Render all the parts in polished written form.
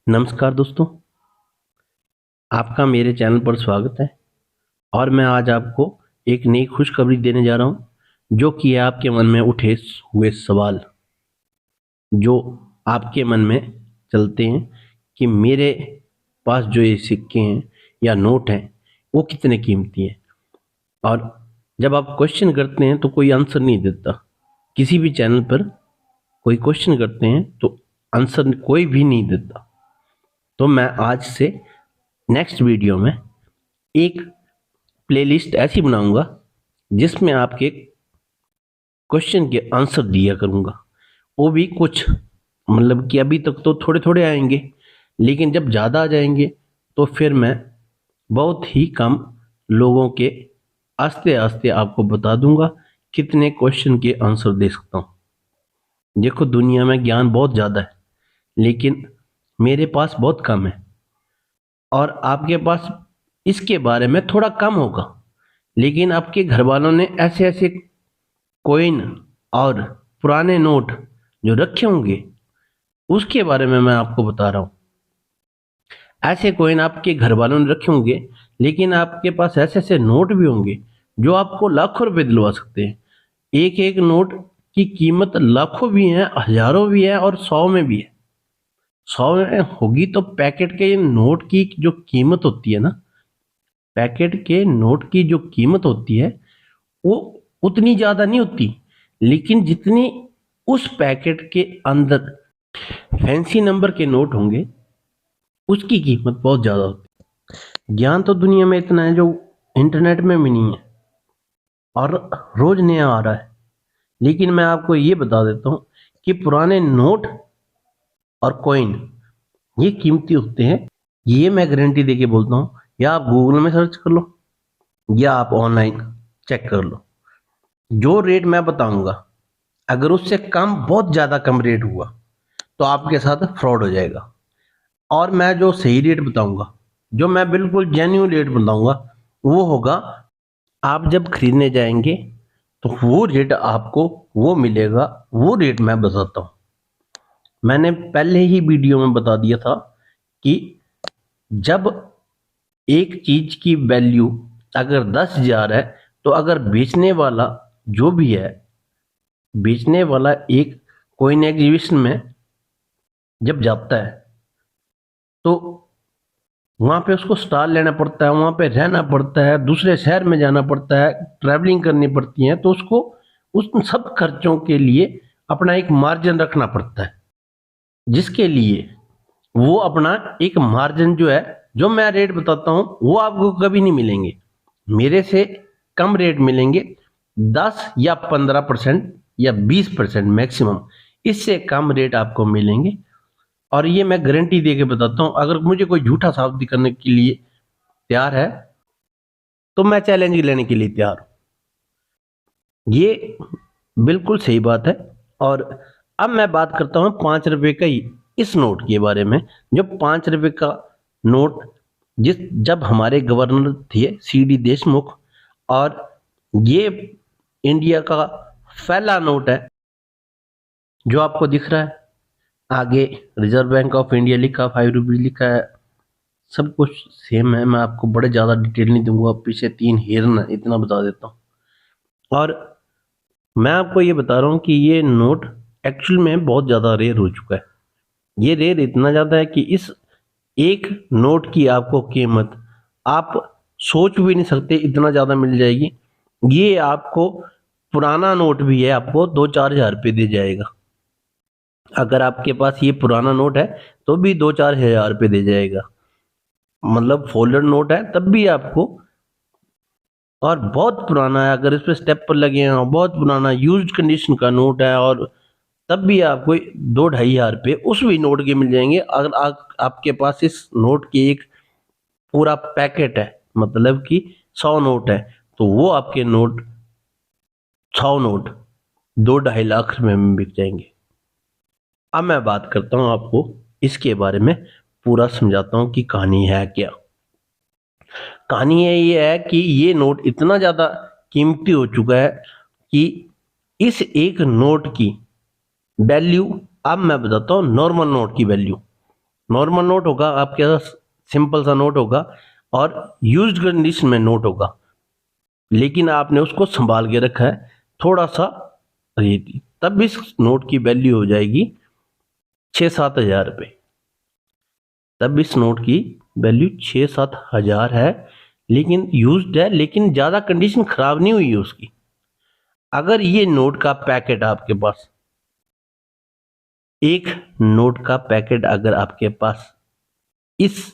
नमस्कार दोस्तों, आपका मेरे चैनल पर स्वागत है। और मैं आज आपको एक नई खुशखबरी देने जा रहा हूँ, जो कि है आपके मन में उठे हुए सवाल, जो आपके मन में चलते हैं कि मेरे पास जो ये सिक्के हैं या नोट हैं वो कितने कीमती हैं। और जब आप क्वेश्चन करते हैं तो कोई आंसर नहीं देता। किसी भी चैनल पर कोई क्वेश्चन करते हैं तो आंसर कोई भी नहीं देता। तो मैं आज से नेक्स्ट वीडियो में एक प्लेलिस्ट ऐसी बनाऊंगा जिसमें आपके क्वेश्चन के आंसर दिया करूंगा। वो भी कुछ, मतलब कि अभी तक तो थोड़े थोड़े आएंगे, लेकिन जब ज़्यादा आ जाएंगे तो फिर मैं बहुत ही कम लोगों के आस्ते आस्ते आपको बता दूंगा कितने क्वेश्चन के आंसर दे सकता हूँ। देखो, दुनिया में ज्ञान बहुत ज़्यादा है, लेकिन मेरे पास बहुत कम है और आपके पास इसके बारे में थोड़ा कम होगा। लेकिन आपके घर वालों ने ऐसे ऐसे कॉइन और पुराने नोट जो रखे होंगे उसके बारे में मैं आपको बता रहा हूँ। ऐसे कॉइन आपके घर वालों ने रखे होंगे, लेकिन आपके पास ऐसे ऐसे नोट भी होंगे जो आपको लाखों रुपए दिलवा सकते हैं। एक एक नोट की कीमत लाखों भी है, हजारों भी है और 100 में भी है। 100 में होगी तो पैकेट के नोट की जो कीमत होती है ना, पैकेट के नोट की जो कीमत होती है वो उतनी ज़्यादा नहीं होती, लेकिन जितनी उस पैकेट के अंदर फैंसी नंबर के नोट होंगे उसकी कीमत बहुत ज़्यादा होती है। ज्ञान तो दुनिया में इतना है जो इंटरनेट में भी नहीं है और रोज़ नया आ रहा है। लेकिन मैं आपको ये बता देता हूँ कि पुराने नोट और कॉइन ये कीमती होते हैं। ये मैं गारंटी देके बोलता हूँ, या आप गूगल में सर्च कर लो या आप ऑनलाइन चेक कर लो। जो रेट मैं बताऊंगा अगर उससे कम, बहुत ज़्यादा कम रेट हुआ तो आपके साथ फ्रॉड हो जाएगा। और मैं जो सही रेट बताऊंगा, जो मैं बिल्कुल जेन्युइन रेट बताऊंगा, वो होगा आप जब खरीदने जाएंगे तो वो रेट आपको वो मिलेगा। वो रेट मैं बताता हूँ। मैंने पहले ही वीडियो में बता दिया था कि जब एक चीज की वैल्यू अगर 10,000 है तो अगर बेचने वाला जो भी है, बेचने वाला एक कोइन एग्जीबिशन में जब जाता है तो वहाँ पे उसको स्टॉल लेना पड़ता है, वहाँ पे रहना पड़ता है, दूसरे शहर में जाना पड़ता है, ट्रैवलिंग करनी पड़ती है, तो उसको उस सब खर्चों के लिए अपना एक मार्जिन रखना पड़ता है, जिसके लिए वो अपना एक मार्जिन जो है, जो मैं रेट बताता हूँ वो आपको कभी नहीं मिलेंगे। मेरे से कम रेट मिलेंगे, 10 या 15% या 20% मैक्सिमम। इससे कम रेट आपको मिलेंगे और ये मैं गारंटी दे के बताता हूँ। अगर मुझे कोई झूठा साबित करने के लिए तैयार है तो मैं चैलेंज लेने के लिए तैयार हूँ। ये बिल्कुल सही बात है। और अब मैं बात करता हूँ 5 रुपए का ही इस नोट के बारे में। जो 5 रुपए का नोट जब हमारे गवर्नर थे CD देशमुख, और ये इंडिया का पहला नोट है जो आपको दिख रहा है। आगे रिजर्व बैंक ऑफ इंडिया लिखा, 5 रुपीज लिखा है, सब कुछ सेम है। मैं आपको बड़े ज़्यादा डिटेल नहीं दूंगा, पीछे 3 हिरन है, इतना बता देता हूँ। और मैं आपको ये बता रहा हूँ कि ये नोट एक्चुअल में बहुत ज़्यादा रेयर हो चुका है। ये रेयर इतना ज़्यादा है कि इस एक नोट की आपको कीमत आप सोच भी नहीं सकते, इतना ज़्यादा मिल जाएगी। ये आपको पुराना नोट भी है, आपको 2-4 हज़ार रुपये दे जाएगा। अगर आपके पास ये पुराना नोट है तो भी 2-4 हज़ार रुपये दे जाएगा। मतलब फोल्डर नोट है तब भी आपको, और बहुत पुराना है, अगर इस पे स्टेपर लगे हैं, बहुत पुराना यूज्ड कंडीशन का नोट है, और तब भी आपको 2-2.5 हज़ार रुपये उस भी नोट के मिल जाएंगे। अगर आपके पास इस नोट की एक पूरा पैकेट है, मतलब कि 100 नोट है, तो वो आपके नोट 100 नोट 2-2.5 लाख रुपए में बिक जाएंगे। अब मैं बात करता हूँ आपको इसके बारे में, पूरा समझाता हूँ कि कहानी है क्या। कहानी ये है कि ये नोट इतना ज़्यादा कीमती हो चुका है कि इस एक नोट की वैल्यू, अब मैं बताता हूँ नॉर्मल नोट की वैल्यू। नॉर्मल नोट होगा आपके पास, सिंपल सा नोट होगा और यूज्ड कंडीशन में नोट होगा, लेकिन आपने उसको संभाल के रखा है थोड़ा सा रेट, तब इस नोट की वैल्यू हो जाएगी 6-7 हज़ार रुपये। तब इस नोट की वैल्यू 6-7 हज़ार है, लेकिन यूज्ड है, लेकिन ज़्यादा कंडीशन खराब नहीं हुई है उसकी। अगर ये नोट का पैकेट आपके पास, एक नोट का पैकेट अगर आपके पास इस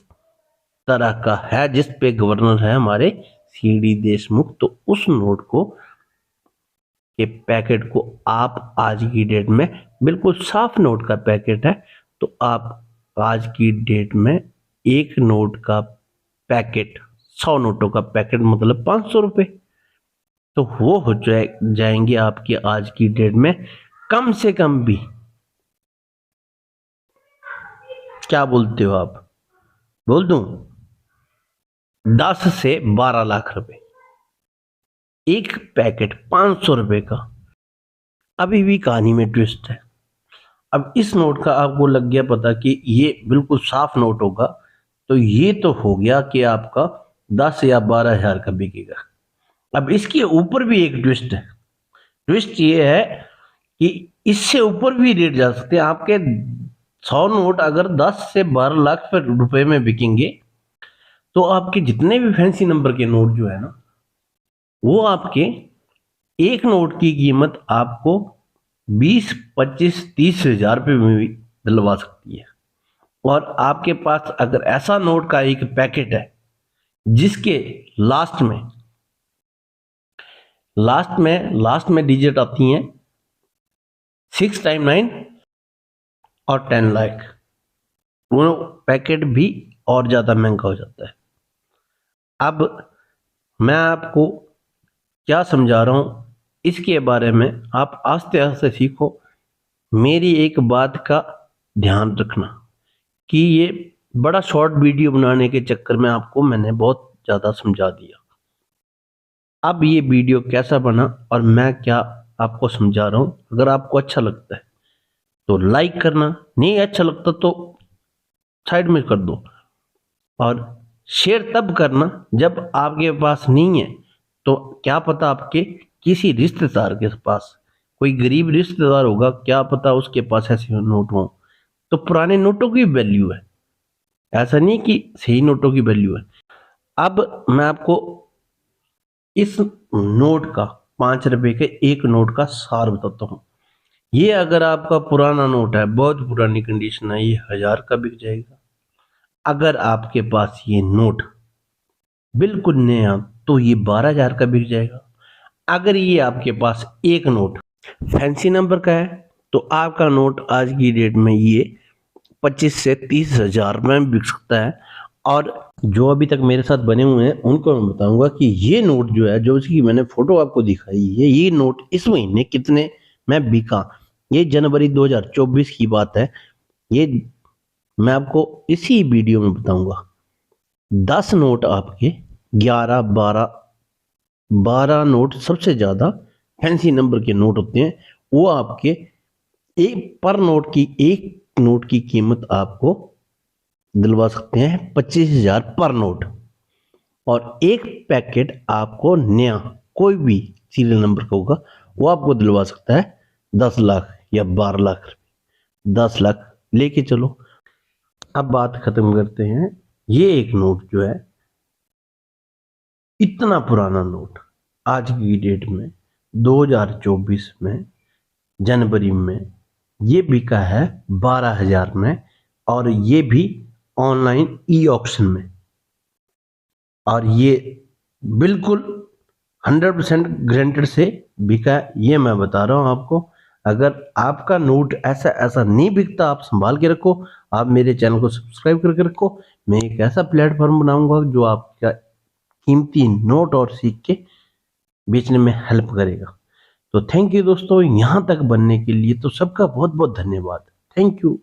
तरह का है जिस पे गवर्नर है हमारे सीडी देशमुख, तो उस नोट को के पैकेट को आप आज की डेट में, बिल्कुल साफ नोट का पैकेट है, तो आप आज की डेट में एक नोट का पैकेट, 100 नोटों का पैकेट मतलब 500 रुपये, तो वो हो जाएंगे आपकी आज की डेट में कम से कम भी, क्या बोलते हो आप, बोल दूं, 10 से 12 लाख रुपए एक पैकेट 500 रुपए का। अभी भी कहानी में ट्विस्ट है। अब इस नोट का आपको लग गया पता कि ये बिल्कुल साफ नोट होगा, तो ये तो हो गया कि आपका 10 या 12 हज़ार का बिकेगा। अब इसके ऊपर भी एक ट्विस्ट है। ट्विस्ट ये है कि इससे ऊपर भी रेट जा सकते हैं। आपके 100 नोट अगर 10 से 12 लाख रुपए में बिकेंगे, तो आपके जितने भी फैंसी नंबर के नोट जो है ना, वो आपके एक नोट की कीमत आपको 20, 25, 30 हज़ार रुपये में भी दिलवा सकती है। और आपके पास अगर ऐसा नोट का एक पैकेट है जिसके लास्ट में डिजिट आती हैं 6 टाइम 9 और 10 लाख, वो पैकेट भी और ज़्यादा महंगा हो जाता है। अब मैं आपको क्या समझा रहा हूँ इसके बारे में आप आस्ते आस्ते सीखो। मेरी एक बात का ध्यान रखना कि ये बड़ा शॉर्ट वीडियो बनाने के चक्कर में आपको मैंने बहुत ज़्यादा समझा दिया। अब ये वीडियो कैसा बना और मैं क्या आपको समझा रहा हूँ, अगर आपको अच्छा लगता है तो लाइक करना, नहीं अच्छा लगता तो साइड में कर दो, और शेयर तब करना जब आपके पास नहीं है, तो क्या पता आपके किसी रिश्तेदार के पास, कोई गरीब रिश्तेदार होगा, क्या पता उसके पास ऐसे नोट हो। तो पुराने नोटों की वैल्यू है, ऐसा नहीं कि सही नोटों की वैल्यू है। अब मैं आपको इस नोट का 5 रुपए के एक नोट का सार बताता हूँ। ये अगर आपका पुराना नोट है, बहुत पुरानी कंडीशन है, ये 1000 का बिक जाएगा। अगर आपके पास ये नोट बिल्कुल नया, तो ये 12,000 का बिक जाएगा। अगर ये आपके पास एक नोट फैंसी नंबर का है, तो आपका नोट आज की डेट में ये 25 से 30 हज़ार में बिक सकता है। और जो अभी तक मेरे साथ बने हुए हैं उनको मैं बताऊंगा कि ये नोट जो है, जो इसकी मैंने फोटो आपको दिखाई है, ये नोट इस महीने कितने में बिका, ये जनवरी 2024 की बात है। ये मैं आपको इसी वीडियो में बताऊंगा। 10 नोट आपके 11, 12 नोट सबसे ज़्यादा फैंसी नंबर के नोट होते हैं, वो आपके एक नोट की कीमत आपको दिलवा सकते हैं 25,000 पर नोट। और एक पैकेट आपको नया कोई भी सीरियल नंबर का होगा, वो आपको दिलवा सकता है 10 लाख या 12 लाख रुपये, 10 लाख लेके चलो। अब बात खत्म करते हैं। ये एक नोट जो है, इतना पुराना नोट आज की डेट में 2024 में जनवरी में ये बिका है 12,000 में, और ये भी ऑनलाइन ई ऑक्शन में। और ये बिल्कुल 100% गारंटेड से बिका, ये मैं बता रहा हूँ आपको। अगर आपका नोट ऐसा नहीं बिकता, आप संभाल के रखो। आप मेरे चैनल को सब्सक्राइब करके रखो। मैं एक ऐसा प्लेटफॉर्म बनाऊंगा जो आपका कीमती नोट और सिक्के बेचने में हेल्प करेगा। तो थैंक यू दोस्तों, यहाँ तक बनने के लिए तो सबका बहुत बहुत धन्यवाद। Thank you.